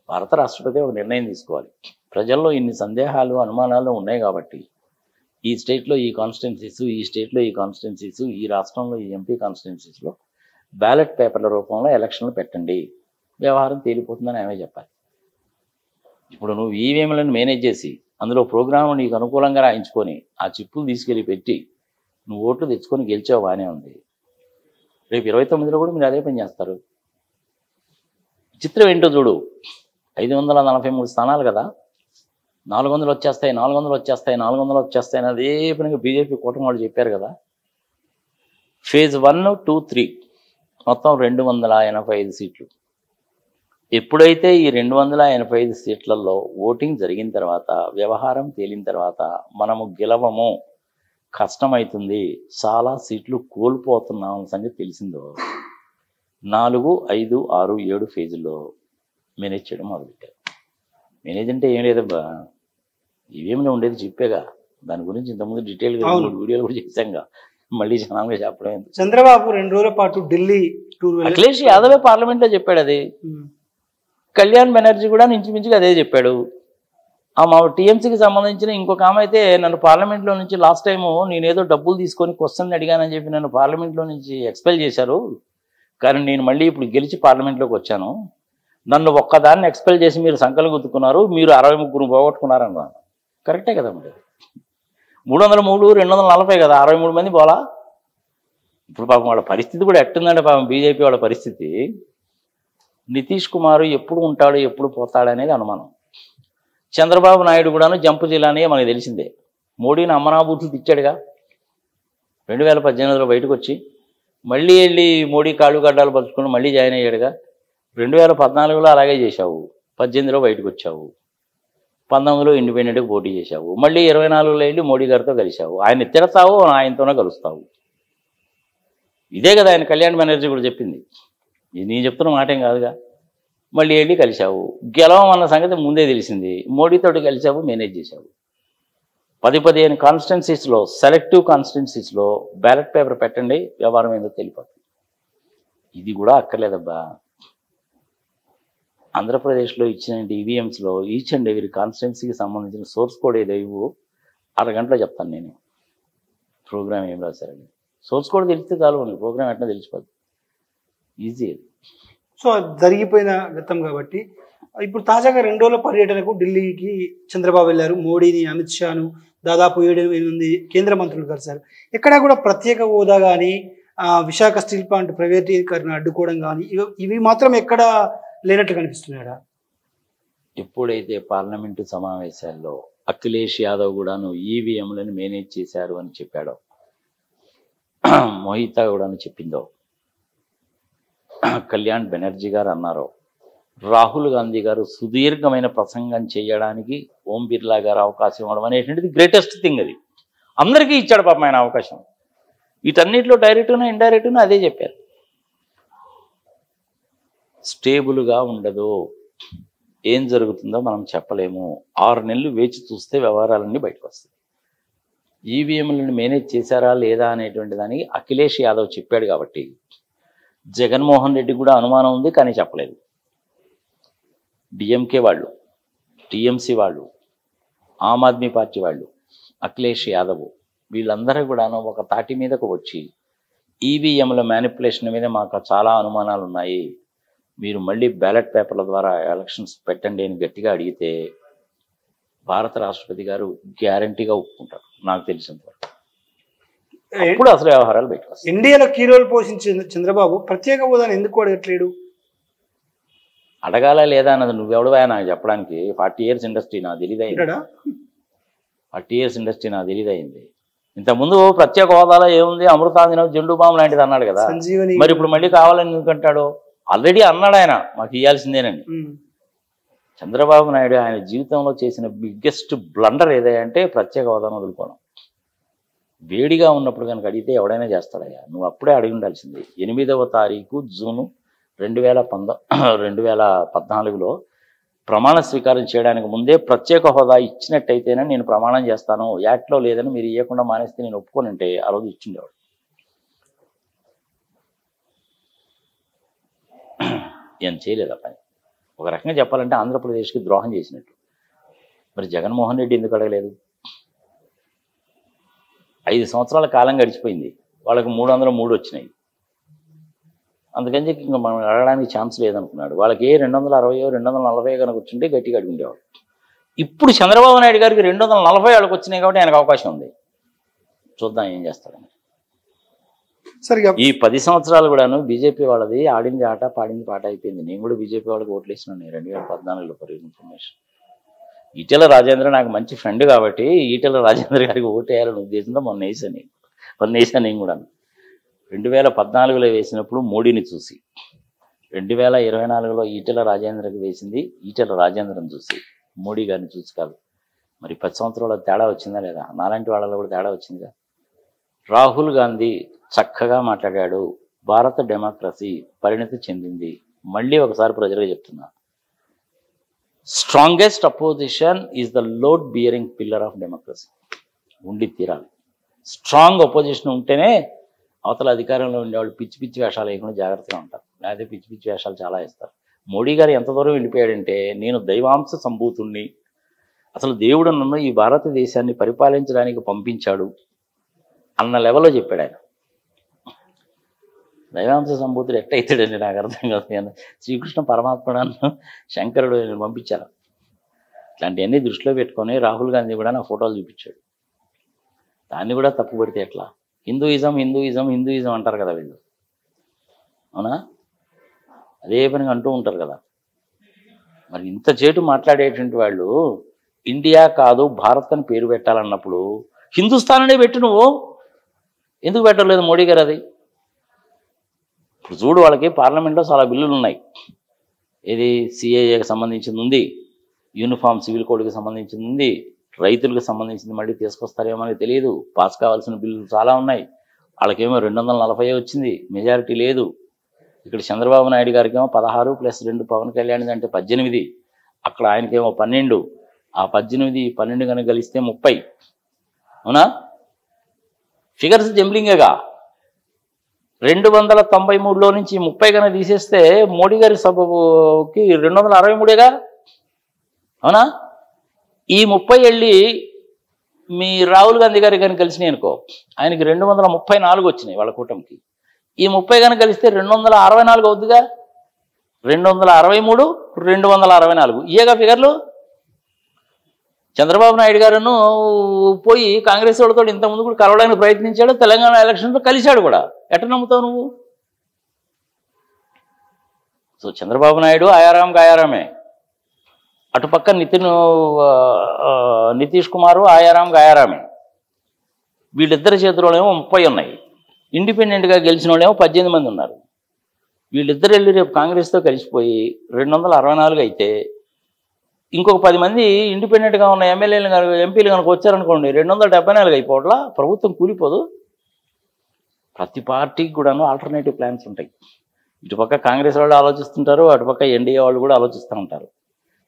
భారత రాష్ట్రపతి ఒక నిర్ణయం తీసుకోవాలి. ప్రజల్లో ఇన్ని సందేహాలు అనుమానాలు ఉన్నాయి కాబట్టి ఈ స్టేట్లో ఈ కాన్స్టిట్యున్సీస్, ఈ స్టేట్లో ఈ కాన్స్టిట్యున్సీస్, ఈ రాష్ట్రంలో ఈ ఎంపీ కాన్స్టిట్యున్సీస్లో బ్యాలెట్ పేపర్ల రూపంలో ఎలక్షన్లు పెట్టండి, వ్యవహారం తేలిపోతుందని ఆమె చెప్పాలి. ఇప్పుడు నువ్వు ఈవీఎంలను మేనేజ్ చేసి అందులో ప్రోగ్రామ్ నీకు అనుకూలంగా రాయించుకొని ఆ చిప్పులు తీసుకెళ్ళి పెట్టి నువ్వు ఓట్లు తెచ్చుకొని గెలిచావు, బాగానే ఉంది. రేపు 29లో కూడా మీరు అదే పని చేస్తారు. చిత్రం ఏంటో చూడు, 543 స్థానాలు కదా, 400 వచ్చేస్తాయి, 400 వచ్చేస్తాయి, 400 వచ్చేస్తాయి అని అదే పనిగా బీజేపీ కూటమి వాళ్ళు చెప్పారు కదా. ఫేజ్ 1, 2, 3 మొత్తం 285 సీట్లు. ఎప్పుడైతే ఈ 285 సీట్లలో ఓటింగ్ జరిగిన తర్వాత, వ్యవహారం తేలిన తర్వాత మనము గెలవము, కష్టమవుతుంది, చాలా సీట్లు కోల్పోతున్నాం సంగతి తెలిసిందో, 4, 5, 6, 7 ఫేజుల్లో మేనేజ్ చేయడం మొదలుపెట్టారు. మేనేజ్ అంటే ఏం లేదబ్బా, ఈవీఎంలో ఉండేది చెప్పేగా, దాని గురించి ఇంతకుముందు డీటెయిల్గా 3 వీడియోలు కూడా చేశాంగా, మళ్ళీ జనాలుగా చెప్పడం ఎందుకు. చంద్రబాబు 2 రోజుల పాటు ఢిల్లీ టూర్ అఖిలేష్ యాదవే పార్లమెంట్లో చెప్పాడు అది. కళ్యాణ్ బెనర్జీ కూడా ఇంచుమించుగా అదే చెప్పాడు. మా టీఎంసీకి సంబంధించిన ఇంకొక ఆమె అయితే నన్ను పార్లమెంట్లో నుంచి లాస్ట్ టైము నేనేదో డబ్బులు తీసుకొని క్వశ్చన్ అడిగానని చెప్పి నన్ను పార్లమెంట్లో నుంచి ఎక్స్పెల్ చేశారు, కానీ నేను మళ్ళీ ఇప్పుడు గెలిచి పార్లమెంట్లోకి వచ్చాను, నన్ను ఒక్కదాన్ని ఎక్స్పెల్ చేసి మీరు సంకలం గుర్తుకున్నారు, మీరు 63 పోగొట్టుకున్నారన్నారు. కరెక్టే కదా మరి. 303, 240 కదా, 63 మంది పోలా. ఇప్పుడు పాపం వాళ్ళ పరిస్థితి కూడా ఎట్టుందంటే పాపం బీజేపీ వాళ్ళ పరిస్థితి. నితీష్ కుమార్ ఎప్పుడు ఉంటాడు ఎప్పుడు పోతాడు అనేది అనుమానం. చంద్రబాబు నాయుడు కూడాను జంపు జిల్లానే మనకు తెలిసిందే. మోడీని అమ్మనాబూతులు తిట్టాడుగా 2018లో బయటకు వచ్చి, మళ్ళీ వెళ్ళి మోడీ కాళ్ళు గడ్డాలు పరుచుకుని మళ్ళీ జాయిన్ అయ్యాడుగా. 2014లో అలాగే చేశావు, 18లో బయటకు వచ్చావు, 19లో ఇండిపెండెంట్గా పోటీ చేశావు, మళ్ళీ 24లో వెళ్ళి మోడీ గారితో కలిశావు. ఆయన తిడతావు, ఆయనతోనే కలుస్తావు. ఇదే కదా ఆయన కళ్యాణ్ బెనర్జీ కూడా చెప్పింది, ఇది నేను చెప్తున్న మాటేం కాదుగా. మళ్ళీ వెళ్ళి కలిశావు, గెలవమన్న సంగతి ముందే తెలిసింది, మోడీతోటి కలిశావు, మేనేజ్ చేశావు. 10-15 కాన్స్టిట్యున్సీస్లో, సెలెక్టివ్ కాన్స్టిట్యున్సీస్లో బ్యాలెట్ పేపర్ పెట్టండి, వ్యవహారం ఏందో తెలిపోతుంది. ఇది కూడా అక్కర్లేదబ్బా. ఆంధ్రప్రదేశ్లో ఇచ్చిన ఈవీఎంస్లో ఈచ్ అండ్ ఎవరీ కాన్స్టిట్యున్సీకి సంబంధించిన సోర్స్ కోడ్ ఏదో ఇవ్వు, అరగంటలో చెప్తాను నేను ప్రోగ్రామ్ ఏం రాశారని. సోర్స్ కోడ్ తెలిస్తే చాలు, ప్రోగ్రామ్ ఎట్లా తెలిసిపోద్ది, ఈజీ. సో జరిగిపోయిన గతం కాబట్టి ఇప్పుడు తాజాగా 2 రోజుల పర్యటనకు ఢిల్లీకి చంద్రబాబు వెళ్ళారు. మోడీని, అమిత్ షాను, దాదాపు 7-8 కేంద్ర మంత్రులు కలిశారు. ఎక్కడా కూడా ప్రత్యేక హోదా కానీ, విశాఖ స్టీల్ ప్లాంట్ ప్రైవేటీకరణ అడ్డుకోవడం కానీ ఇవి మాత్రం ఎక్కడ లేనట్టు కనిపిస్తున్నాడా? ఎప్పుడైతే పార్లమెంటు సమావేశాల్లో అఖిలేష్ యాదవ్ కూడాను ఈవీఎంలను మేనేజ్ చేశారు అని చెప్పాడో, మోహితా కూడాను చెప్పిందో, కళ్యాణ్ బెనర్జీ గారు అన్నారో, రాహుల్ గాంధీ గారు సుదీర్ఘమైన ప్రసంగం చేయడానికి ఓం బిర్లా గారు అవకాశం ఇవ్వడం అనేటువంటిది గ్రేటెస్ట్ థింగ్. అది అందరికీ ఇచ్చాడు పాపం ఆయన అవకాశం. వీటన్నిటిలో డైరెక్ట్గా ఇండైరెక్ట్గా అదే చెప్పారు. స్టేబుల్గా ఉండదు, ఏం జరుగుతుందో మనం చెప్పలేము, 6 నెలలు వేచి చూస్తే వ్యవహారాలన్నీ బయటకు వస్తాయి. ఈవీఎంలను మేనేజ్ చేశారా లేదా అనేటువంటి దానికి అఖిలేష్ యాదవ్ చెప్పాడు కాబట్టి జగన్మోహన్ రెడ్డి కూడా అనుమానం ఉంది, కానీ చెప్పలేదు. డిఎంకే వాళ్ళు, టీఎంసీ వాళ్ళు, ఆమ్ ఆద్మీ పార్టీ వాళ్ళు, అఖిలేష్ యాదవ్ వీళ్ళందరూ కూడాను ఒక తాటి మీదకు వచ్చి ఈవీఎంల మ్యానిపులేషన్ మీద మాకు చాలా అనుమానాలు ఉన్నాయి, మీరు మళ్ళీ బ్యాలెట్ పేపర్ల ద్వారా ఎలక్షన్స్ పెట్టండి అని గట్టిగా అడిగితే భారత రాష్ట్రపతి గారు గ్యారంటీగా ఒప్పుకుంటారు నాకు తెలిసినంతవరకు. అప్పుడు అసలు వ్యవహారాలు బయటకు వస్తాయి. ఇండియాలో కీ రోల్ పోషించిన చంద్రబాబు ప్రత్యేక హోదాను ఎందుకు అడగట్లేడు? అడగాల లేదా అన్నది నువ్వెవడవా నాకు చెప్పడానికి. 40 years ఇండస్ట్రీ నాకు తెలియదైంది. 40 years ఇండస్ట్రీ నాకు తెలియదైంది. ఇంతకుముందు ప్రత్యేక హోదాలో ఏముంది, అమృతాంజనం, జెండు బాంబు లాంటిది అన్నాడు కదా, మరి ఇప్పుడు మళ్ళీ కావాలని ఎందుకంటాడు? ఆల్రెడీ అన్నాడు ఆయన, మాకు ఇవ్వాల్సిందేనండి. చంద్రబాబు నాయుడు ఆయన జీవితంలో చేసిన బిగ్గెస్ట్ బ్లండర్ ఏదంటే ప్రత్యేక హోదాను వదులుకోవడం. వేడిగా ఉన్నప్పుడు కనుక అడిగితే ఎవడైనా చేస్తాడయ్యా, నువ్వు అప్పుడే అడిగి ఉండాల్సింది. 8వ తారీఖు జూను 2014లో ప్రమాణ స్వీకారం చేయడానికి ముందే ప్రత్యేక హోదా ఇచ్చినట్టయితేనే నేను ప్రమాణం చేస్తాను, యాక్ట్లో లేదని మీరు ఇవ్వకుండా మానేస్తే నేను ఒప్పుకోనంటే ఆ రోజు ఇచ్చిండేవాడు. ఏం చేయలేదు ఆ పని. ఒక రకంగా చెప్పాలంటే ఆంధ్రప్రదేశ్కి ద్రోహం చేసినట్టు. మరి జగన్మోహన్ రెడ్డి ఎందుకు అడగలేదు? 5 సంవత్సరాల కాలం గడిచిపోయింది, వాళ్ళకి 303 వచ్చినాయి. అందుకని చెప్పి ఇంకా మనం అడగడానికి ఛాన్స్ లేదనుకున్నాడు. వాళ్ళకి 260 240 కనుక వచ్చింటే గట్టిగా అడిగిండేవాడు. ఇప్పుడు చంద్రబాబు నాయుడు గారికి 240 వాళ్ళకి వచ్చినాయి కాబట్టి ఆయనకు అవకాశం ఉంది. చూద్దాం ఏం చేస్తాడని. సరిగా ఈ 10 సంవత్సరాలు కూడాను బీజేపీ వాళ్ళది ఆడింది ఆట, పాడింది పాట అయిపోయింది. నేను కూడా బీజేపీ వాళ్ళకి ఓట్లు వేసినాను 2014లో. ఫర్ ఇన్ఫర్మేషన్, ఈటెల రాజేంద్ర నాకు మంచి ఫ్రెండ్ కాబట్టి ఈటెల రాజేంద్ర గారికి ఓటు వేయాలని ఉద్దేశంతో మొన్న వేసాను నేను కూడా. 2014లో వేసినప్పుడు మోడీని చూసి, 2024లో ఈటెల రాజేంద్రకి వేసింది ఈటెల రాజేంద్రని చూసి, మోడీ గారిని చూసి కాదు. మరి 10 సంవత్సరాల తేడా వచ్చిందా లేదా? నాలాంటి వాళ్ళలో కూడా తేడా వచ్చిందిగా. రాహుల్ గాంధీ చక్కగా మాట్లాడాడు, భారత డెమోక్రసీ పరిణతి చెందింది. మళ్ళీ ఒకసారి ప్రజలకు చెప్తున్నా, strongest opposition is the load bearing pillar of democracy. ఉండి తీరాలి. స్ట్రాంగ్ అపోజిషన్ ఉంటేనే అవతల అధికారంలో ఉండేవాళ్ళు పిచ్చి పిచ్చి వేషాలు వేయకుండా జాగ్రత్తగా ఉంటారు. లేకపోతే పిచ్చి పిచ్చి వేషాలు చాలా వేస్తారు. మోడీ గారు ఎంత దూరం వెళ్ళిపోయాడంటే, నేను దైవాంశ సంభూతుణ్ణి, అసలు దేవుడు నన్ను ఈ భారతదేశాన్ని పరిపాలించడానికి పంపించాడు అన్న లెవెల్లో చెప్పాడు ఆయన. దైవాంశ సంభూతుడు ఎట్టయితాడండి నాకు అర్థం కాదు. శ్రీకృష్ణ పరమాత్మ నన్ను శంకరుడు పంపించారు. ఇట్లాంటివన్నీ దృష్టిలో పెట్టుకొని రాహుల్ గాంధీ కూడా నా ఫోటోలు చూపించాడు. దాన్ని కూడా తప్పుపడితే ఎట్లా? హిందూయిజం హిందూయిజం హిందూయిజం అంటారు కదా వీళ్ళు, అవునా? అదే పనిగా అంటూ ఉంటారు కదా. మరి ఇంత చేటు మాట్లాడేటువంటి వాళ్ళు ఇండియా కాదు భారత్ అని పేరు పెట్టాలన్నప్పుడు హిందుస్థాన్ అనే పెట్టు. నువ్వు ఎందుకు పెట్టలేదు మోడీ గారు? అది ఇప్పుడు చూడు, వాళ్ళకి పార్లమెంట్లో చాలా బిల్లులు ఉన్నాయి. ఇది సిఏఏకి సంబంధించింది ఉంది, యూనిఫామ్ సివిల్ కోడ్కి సంబంధించింది ఉంది, రైతులకు సంబంధించింది మళ్ళీ తీసుకొస్తారేమో అని తెలియదు. పాస్ కావాల్సిన బిల్లులు చాలా ఉన్నాయి. వాళ్ళకేమో 240 వచ్చింది, మెజారిటీ లేదు. ఇక్కడ చంద్రబాబు నాయుడు గారికి ఏమో 16 + 2 పవన్ కళ్యాణ్ అంటే 18, అక్కడ ఆయనకేమో 12. ఆ 18, 12 కనుక కలిస్తే 30. అవునా? ఫిగర్స్ జంబ్లింగేగా. 293లో నుంచి 30 కనుక తీసేస్తే మోడీ గారి సభకి 263గా. అవునా? ఈ 30 వెళ్ళి మీ రాహుల్ గాంధీ గారి కనుక కలిసినాయి అనుకో, ఆయనకి 234 వచ్చినాయి వాళ్ళ కూటమికి. ఈ 30 కనుక కలిస్తే 264 అవుద్దిగా. 263, 264 ఇయేగా ఫిగర్లు. చంద్రబాబు నాయుడు గారును పోయి కాంగ్రెస్ వాళ్ళతో ఇంతకుముందు కూడా కలవడానికి ప్రయత్నించాడు. తెలంగాణ ఎలక్షన్లో కలిశాడు కూడా. ఎట్ట నమ్ముతావు నువ్వు? సో చంద్రబాబు నాయుడు ఆయారాం గాయారామే. అటుపక్క నితీష్ కుమారు ఆయారాం గాయారామే. వీళ్ళిద్దరి చేతిలోనేమో 30 ఉన్నాయి. ఇండిపెండెంట్గా గెలిచిన వాళ్ళేమో 18 మంది ఉన్నారు. వీళ్ళిద్దరు వెళ్ళి రేపు కాంగ్రెస్తో కలిసిపోయి 264 అయితే ఇంకొక 10 మంది ఇండిపెండెంట్గా ఉన్న ఎమ్మెల్యేలు కనుక ఎంపీలు కనుక వచ్చారనుకోండి, 274 అయిపోవట్లా. ప్రభుత్వం కూలిపోదు. ప్రతి పార్టీకి కూడాను ఆల్టర్నేటివ్ ప్లాన్స్ ఉంటాయి. ఇటుపక్క కాంగ్రెస్ వాళ్ళు ఆలోచిస్తుంటారు, అటుపక్క ఎన్డీఏ వాళ్ళు కూడా ఆలోచిస్తూ ఉంటారు.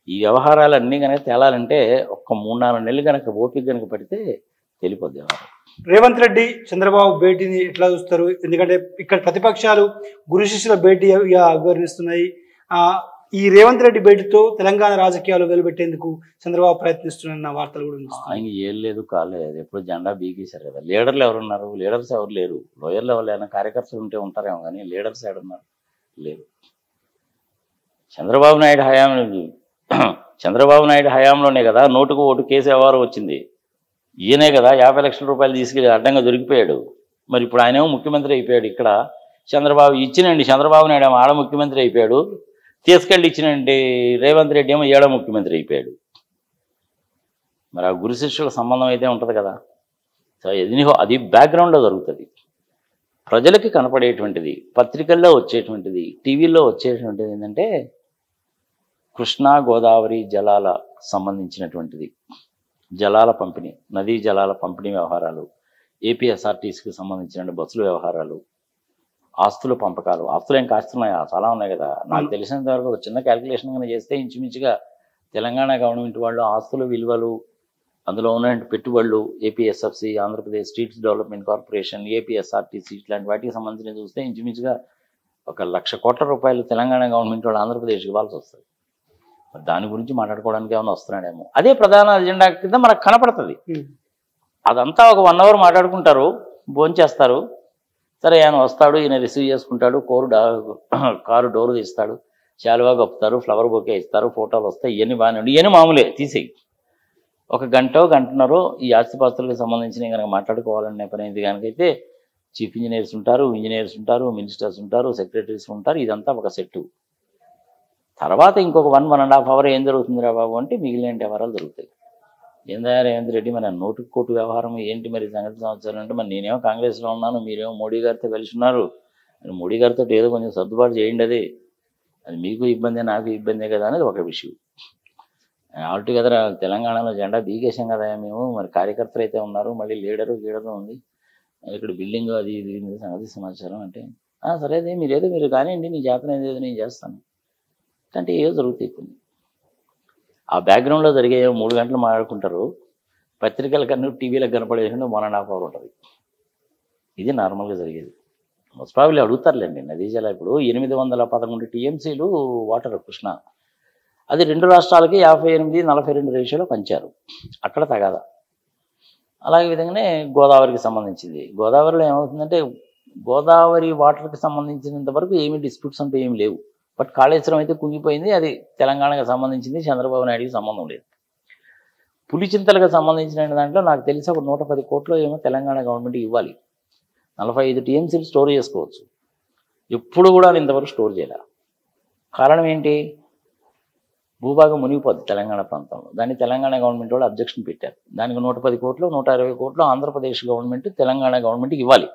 ఈ వ్యవహారాలన్నీ కనుక తేలాలంటే ఒక్క 3-4 నెలలు కనుక ఓపిక కనుక పడితే తెలిపోద్ది వ్యవహారం. రేవంత్ రెడ్డి చంద్రబాబు భేటీని ఎట్లా చూస్తారు? ఎందుకంటే ఇక్కడ ప్రతిపక్షాలు గురు శిష్యుల భేటీగా అభివర్ణిస్తున్నాయి. ఈ రేవంత్ రెడ్డి భేటీతో తెలంగాణ రాజకీయాలు వెలువెట్టేందుకు చంద్రబాబు ప్రయత్నిస్తున్న వార్తలు కూడా ఉంది. ఆయన ఏం లేదు కాలేదు, ఎప్పుడు జెండా బీగేశారు కదా. లీడర్లు ఎవరున్నారు? లీడర్స్ ఎవరు లేరు. లోయర్ లెవెల్ అయినా కార్యకర్తలు ఉంటే ఉంటారేమో కానీ లీడర్స్ ఎవరున్నారు? లేరు. చంద్రబాబు నాయుడు హయాంలోనే కదా నోటుకు ఓటు కేసు వ్యవహారం వచ్చింది. ఈయనే కదా 50 లక్షల రూపాయలు తీసుకెళ్ళి అడ్డంగా దొరికిపోయాడు. మరి ఇప్పుడు ఆయనేమో ముఖ్యమంత్రి అయిపోయాడు. ఇక్కడ చంద్రబాబు నాయుడు ఏమో ఆడ ముఖ్యమంత్రి అయిపోయాడు. తీసుకెళ్ళి ఇచ్చినండి రేవంత్ రెడ్డి ఏమో ఏడో ముఖ్యమంత్రి అయిపోయాడు. మరి ఆ గురు శిష్యుల సంబంధం అయితే ఉంటుంది కదా. సో అది బ్యాక్గ్రౌండ్లో జరుగుతుంది. ప్రజలకి కనపడేటువంటిది, పత్రికల్లో వచ్చేటువంటిది, టీవీల్లో వచ్చేటువంటిది ఏంటంటే కృష్ణా గోదావరి జలాల సంబంధించినటువంటిది, జలాల పంపిణీ, నదీ జలాల పంపిణీ వ్యవహారాలు, ఏపీఎస్ఆర్టీసీకి సంబంధించిన బస్సుల వ్యవహారాలు, ఆస్తుల పంపకాలు. ఆస్తులు ఏం కాస్తున్నాయా? చాలా ఉన్నాయి కదా. నాకు తెలిసినంత వరకు ఒక చిన్న క్యాల్కులేషన్ కనుక చేస్తే ఇంచుమించుగా తెలంగాణ గవర్నమెంట్ వాళ్ళు ఆస్తుల విలువలు, అందులో ఉన్న పెట్టుబడులు, APSFC, Andhra Pradesh streets development corporation, APSRTC ఇట్లాంటి వాటికి సంబంధించిన చూస్తే ఇంచుమించుగా 1,00,000 కోట్ల రూపాయలు తెలంగాణ గవర్నమెంట్ వాళ్ళు ఆంధ్రప్రదేశ్కి ఇవ్వాల్సి వస్తుంది. దాని గురించి మాట్లాడుకోవడానికి ఏమైనా వస్తున్నాడేమో. అదే ప్రధాన ఎజెండా కింద మనకు కనపడుతుంది. అదంతా ఒక 1 అవర్ మాట్లాడుకుంటారు, భోంచేస్తారు. సరే ఆయన వస్తాడు, ఈయన రిసీవ్ చేసుకుంటాడు, కారు డోరు తీస్తాడు, శాలువా కప్పుతారు, ఫ్లవర్ బొకే ఇస్తారు, ఫోటోలు వస్తాయి. ఇవన్నీ బాగానే ఉండి ఇవన్నీ మామూలే తీసేయి. 1 గంటన్నర ఈ ఆస్తిపాస్తులకు సంబంధించిన కనుక మాట్లాడుకోవాలనే పని ఇది కనుకైతే చీఫ్ ఇంజనీర్స్ ఉంటారు, మినిస్టర్స్ ఉంటారు, సెక్రటరీస్ ఉంటారు. ఇదంతా ఒక సెట్టు. తర్వాత ఇంకొక 1.5 అవర్ ఏం జరుగుతుందిరా బాబు అంటే మిగిలిన వ్యవహారాలు జరుగుతాయి. ఏందా రేవంత్ రెడ్డి మరి నోటుకు కోటు వ్యవహారం ఏంటి మరి సంగతి సంవత్సరాలు అంటే, మరి నేనేమో కాంగ్రెస్లో ఉన్నాను, మీరేమో మోడీ గారితో కలిసి ఉన్నారు, మరి మోడీ గారితో ఏదో కొంచెం సర్దుబాటు చేయండి. అది మీకు ఇబ్బందే నాకు ఇబ్బందే కదా అనేది ఒక విషయం. ఆల్టుగెదర్ తెలంగాణలో జెండా బీకేసాం కదా మేము, మరి కార్యకర్తలు అయితే ఉన్నారు, మళ్ళీ లీడరు ఉంది, ఇక్కడ బిల్డింగ్ అది ఇది సంగతి సమాచారం అంటే సరేదే మీరు కానివ్వండి, నీ జాతర ఏదో నేను చేస్తాను అంటే ఏదో జరుగుతాయి కొన్ని. ఆ బ్యాక్గ్రౌండ్లో జరిగే 3 గంటలు మాట్లాడుకుంటారు, పత్రికల కన్నా టీవీలకు కనపడేసి 1.5 hour ఉంటుంది. ఇది నార్మల్గా జరిగేది. మోస్ట్ ప్రాబబ్లీ అడుగుతారులేండి. నదీ జల ఇప్పుడు 811 టీఎంసీలు వాటర్ కృష్ణ, అది 2 రాష్ట్రాలకి 58-42 రేషియోలో పంచారు. అక్కడ తగాదా. అలాగే విధంగానే గోదావరికి సంబంధించింది. గోదావరిలో ఏమవుతుందంటే గోదావరి వాటర్కి సంబంధించినంత వరకు ఏమీ డిస్ప్యూట్స్ అంటూ ఏమి లేవు. బట్ కాళేశ్వరం అయితే కుంగిపోయింది, అది తెలంగాణకు సంబంధించింది, చంద్రబాబు నాయుడికి సంబంధం లేదు. పులిచింతలకు సంబంధించిన దాంట్లో నాకు తెలిసి ఒక 110 కోట్లు ఏమో తెలంగాణ గవర్నమెంట్కి ఇవ్వాలి. 45 టీఎంసీలు స్టోర్ చేసుకోవచ్చు. ఎప్పుడు కూడా ఇంతవరకు స్టోర్ చేయలే. కారణం ఏంటి? భూభాగం మునిగిపోద్ది తెలంగాణ ప్రాంతంలో. దాన్ని తెలంగాణ గవర్నమెంట్ వాళ్ళు అబ్జెక్షన్ పెట్టారు. దానికి 110 కోట్లు 120 కోట్లు ఆంధ్రప్రదేశ్ గవర్నమెంట్ తెలంగాణ గవర్నమెంట్కి ఇవ్వాలి.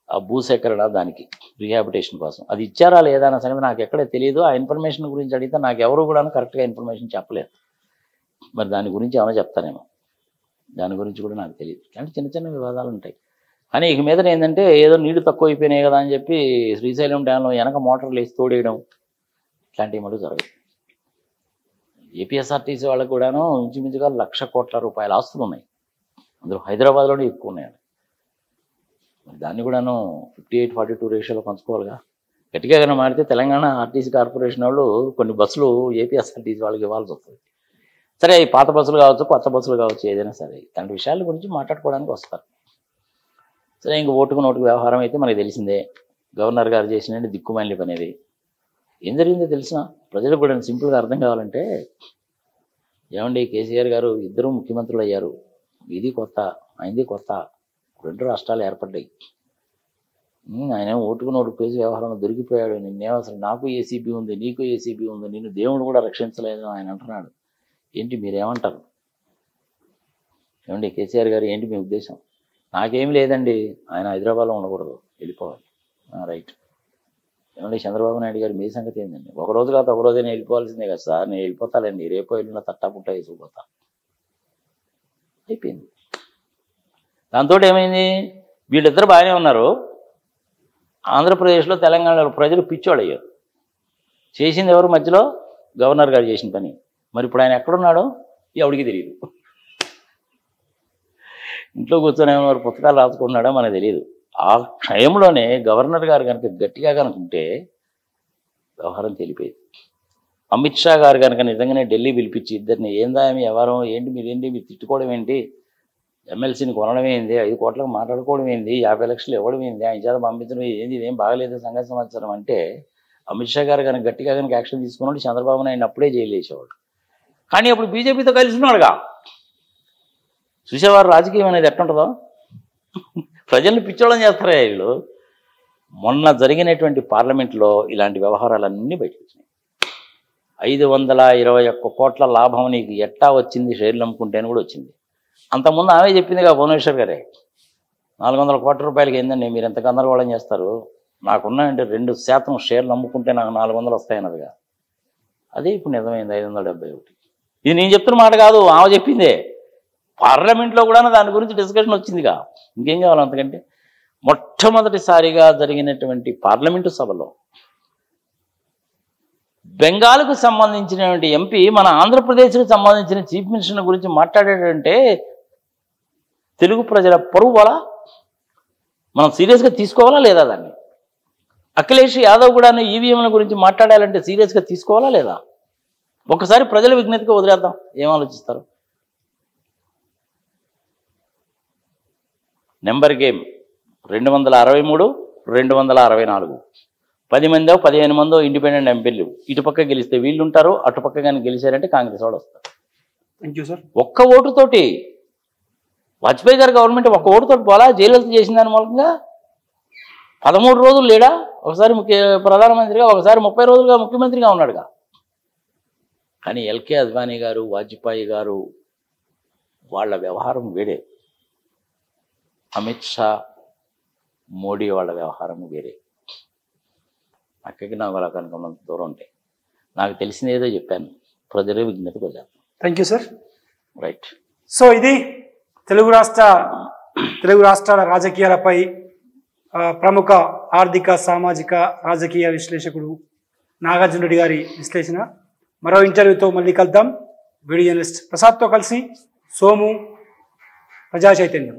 ఆ భూసేకరణ దానికి రీహాబిటేషన్ కోసం అది ఇచ్చారా లేదా అన్న సంగతి నాకు ఎక్కడ తెలియదు. ఆ ఇన్ఫర్మేషన్ గురించి అడిగితే నాకు ఎవరు కూడా కరెక్ట్గా ఇన్ఫర్మేషన్ చెప్పలేదు. మరి దాని గురించి ఏమైనా చెప్తానేమో, దాని గురించి కూడా నాకు తెలియదు. అంటే చిన్న చిన్న వివాదాలు ఉంటాయి. కానీ ఇక మీద ఏంటంటే ఏదో నీళ్లు తక్కువ అయిపోయినాయి కదా అని చెప్పి శ్రీశైలం డ్యాంలో వెనక మోటార్లు వేసి తోడేయడం ఇట్లాంటివి మటుకు జరగదు. ఏపీఎస్ఆర్టీసీ వాళ్ళకు కూడాను ఇంచుమించుగా 1,00,000 కోట్ల రూపాయల ఆస్తులు ఉన్నాయి. అందులో హైదరాబాద్లోనే ఎక్కువ ఉన్నాయి. మరి దాన్ని కూడాను 58-42 రేషియోలో పంచుకోవాలిగా. గట్టిగా కన్నా మాడితే తెలంగాణ ఆర్టీసీ కార్పొరేషన్ వాళ్ళు కొన్ని బస్సులు ఏపీఎస్ఆర్టీసీ వాళ్ళకి ఇవ్వాల్సి వస్తుంది. సరే, ఈ పాత బస్సులు కావచ్చు, కొత్త బస్సులు కావచ్చు, ఏదైనా సరే ఇలాంటి విషయాల గురించి మాట్లాడుకోవడానికి వస్తారు. సరే, ఇంక ఓటుకు నోటుకు వ్యవహారం అయితే మనకు తెలిసిందే. గవర్నర్ గారు చేసిన దిక్కుమాలి పని అనేది. ఏం జరిగిందో తెలిసిన ప్రజలకు కూడా సింపుల్గా అర్థం కావాలంటే, ఏమండి కేసీఆర్ గారు ఇద్దరు ముఖ్యమంత్రులు అయ్యారు, ఇది కొత్త అయింది కొత్త, 2 రాష్ట్రాలు ఏర్పడ్డాయి. ఆయన ఓటుకు నోటుకు కేసు వ్యవహారంలో దొరికిపోయాడు. నిన్నేమో అసలు నాకు ఏసీబీ ఉంది, నీకు ఏసీబీ ఉంది, నిన్ను దేవుడు కూడా రక్షించలేదు ఆయన అంటున్నాడు. ఏంటి మీరేమంటారు? ఏమండి కేసీఆర్ గారు ఏంటి మీ ఉద్దేశం? నాకేమి లేదండి, ఆయన హైదరాబాద్లో ఉండకూడదు, వెళ్ళిపోవాలి. రైట్. ఏమండి చంద్రబాబు నాయుడు గారు మీ సంగతి ఏంటండి? ఒకరోజు కాదు ఒకరోజే నేను వెళ్ళిపోవాల్సిందే కదా సార్, నేను వెళ్ళిపోతానండి, రేపు వెళ్ళిన తట్టా పుట్ట వేసుకుపోతా. అయిపోయింది. దాంతో ఏమైంది? వీళ్ళిద్దరు బాగానే ఉన్నారు. ఆంధ్రప్రదేశ్లో తెలంగాణలో ప్రజలు పిచ్చోళ్ళు అయ్యారు. చేసింది ఎవరు మధ్యలో? గవర్నర్ గారు చేసిన పని. మరి ఇప్పుడు ఆయన ఎక్కడున్నాడో ఎవడికి తెలియదు. ఇంట్లో కూర్చొని ఏమన్నా పుస్తకాలు రాసుకుంటున్నాడో మనకు తెలియదు. ఆ క్షయంలోనే గవర్నర్ గారు కనుక గట్టిగా కనుకుంటే వ్యవహారం తెలిపేది. అమిత్ షా గారు కనుక నిజంగానే ఢిల్లీ పిలిపించి ఇద్దరిని ఏందా మీ వ్యవహారం ఏంటి, మీరేంటి, మీరు తిట్టుకోవడం ఏంటి, ఎమ్మెల్సీని కొనడం ఏంది, 5 కోట్లకు మాట్లాడుకోవడం ఏంది, 50 లక్షలు ఇవ్వడం ఏంది, ఆయన చేత పంపించడం ఏంది, ఇదేం బాగలేదు సంగతి సమాచారం అంటే అమిత్ షా గారు కనుక గట్టిగా కనుక యాక్షన్ తీసుకున్నాడు చంద్రబాబు నాయుడు అప్పుడే జైలు వేసేవాడు. కానీ అప్పుడు బీజేపీతో కలిసి ఉన్నాడుగా. చూసేవారు రాజకీయం అనేది ఎట్టుంటుందో, ప్రజల్ని పిచ్చోళం చేస్తారా వీళ్ళు. మొన్న జరిగినటువంటి పార్లమెంట్లో ఇలాంటి వ్యవహారాలన్నీ బయటకు వచ్చినాయి. 521 కోట్ల లాభం నీకు ఎట్టా వచ్చింది, షేర్లు అమ్ముకుంటేనే కూడా వచ్చింది. అంతకుముందు ఆమె చెప్పిందిగా భువనేశ్వర్ గారే, 400 కోట్ల రూపాయలకి ఏందండి మీరు ఎంత గందరగోళం చేస్తారు, నాకున్నాయంటే 2% షేర్లు అమ్ముకుంటే నాకు 400 వస్తాయన్నదిగా. అదే ఇప్పుడు నిజమైంది 571. ఇది నేను చెప్తున్న మాట కాదు, ఆమె చెప్పిందే. పార్లమెంట్లో కూడా దాని గురించి డిస్కషన్ వచ్చిందిగా. ఇంకేం కావాలి అంతకంటే? మొట్టమొదటిసారిగా జరిగినటువంటి పార్లమెంటు సభలో బెంగాల్కు సంబంధించినటువంటి ఎంపీ మన ఆంధ్రప్రదేశ్కి సంబంధించిన చీఫ్ మినిస్టర్ గురించి మాట్లాడేటంటే తెలుగు ప్రజల పరువు వల్ల మనం సీరియస్గా తీసుకోవాలా లేదా? దాన్ని అఖిలేష్ యాదవ్ కూడా ఈవీఎంల గురించి మాట్లాడాలంటే సీరియస్గా తీసుకోవాలా లేదా? ఒకసారి ప్రజల విజ్ఞతగా వదిలేద్దాం, ఏం ఆలోచిస్తారు? నెంబర్ గేమ్ 263, 264, 10 మందో 15 మందో ఇండిపెండెంట్ ఎంపీలు ఇటుపక్క గెలిస్తే వీళ్ళు ఉంటారు, అటుపక్క కానీ గెలిచారంటే కాంగ్రెస్ వాడు వస్తారు. Thank you sir. ఒక్క ఓటుతోటి వాజ్పేయి గారు గవర్నమెంట్ ఒక్క ఓటుతోటి పోలా, జైలు చేసిన దాని మూలంగా 13 రోజులు లేడా, ఒకసారి ప్రధానమంత్రిగా, ఒకసారి 30 రోజులుగా ముఖ్యమంత్రిగా ఉన్నాడుగా. కానీ ఎల్కే అద్వానీ గారు, వాజ్పేయి గారు వాళ్ళ వ్యవహారం వేరే, అమిత్ షా మోడీ వాళ్ళ వ్యవహారం వేరే. అక్కడికి నాకు అలా కనుకున్నంత దూరం ఉంటాయి. నాకు తెలిసింది ఏదో చెప్పాను, ప్రజల విజ్ఞతకు వదిలేస్తాను. Thank you sir. Right. So ఇది తెలుగు రాష్ట్రాల రాజకీయాలపై ప్రముఖ ఆర్థిక సామాజిక రాజకీయ విశ్లేషకుడు నాగార్జున రెడ్డి గారి విశ్లేషణ. మరో ఇంటర్వ్యూతో మళ్ళీ కలుద్దాం. వీడియో జర్నలిస్ట్ ప్రసాద్తో కలిసి సోము, ప్రజా చైతన్యం.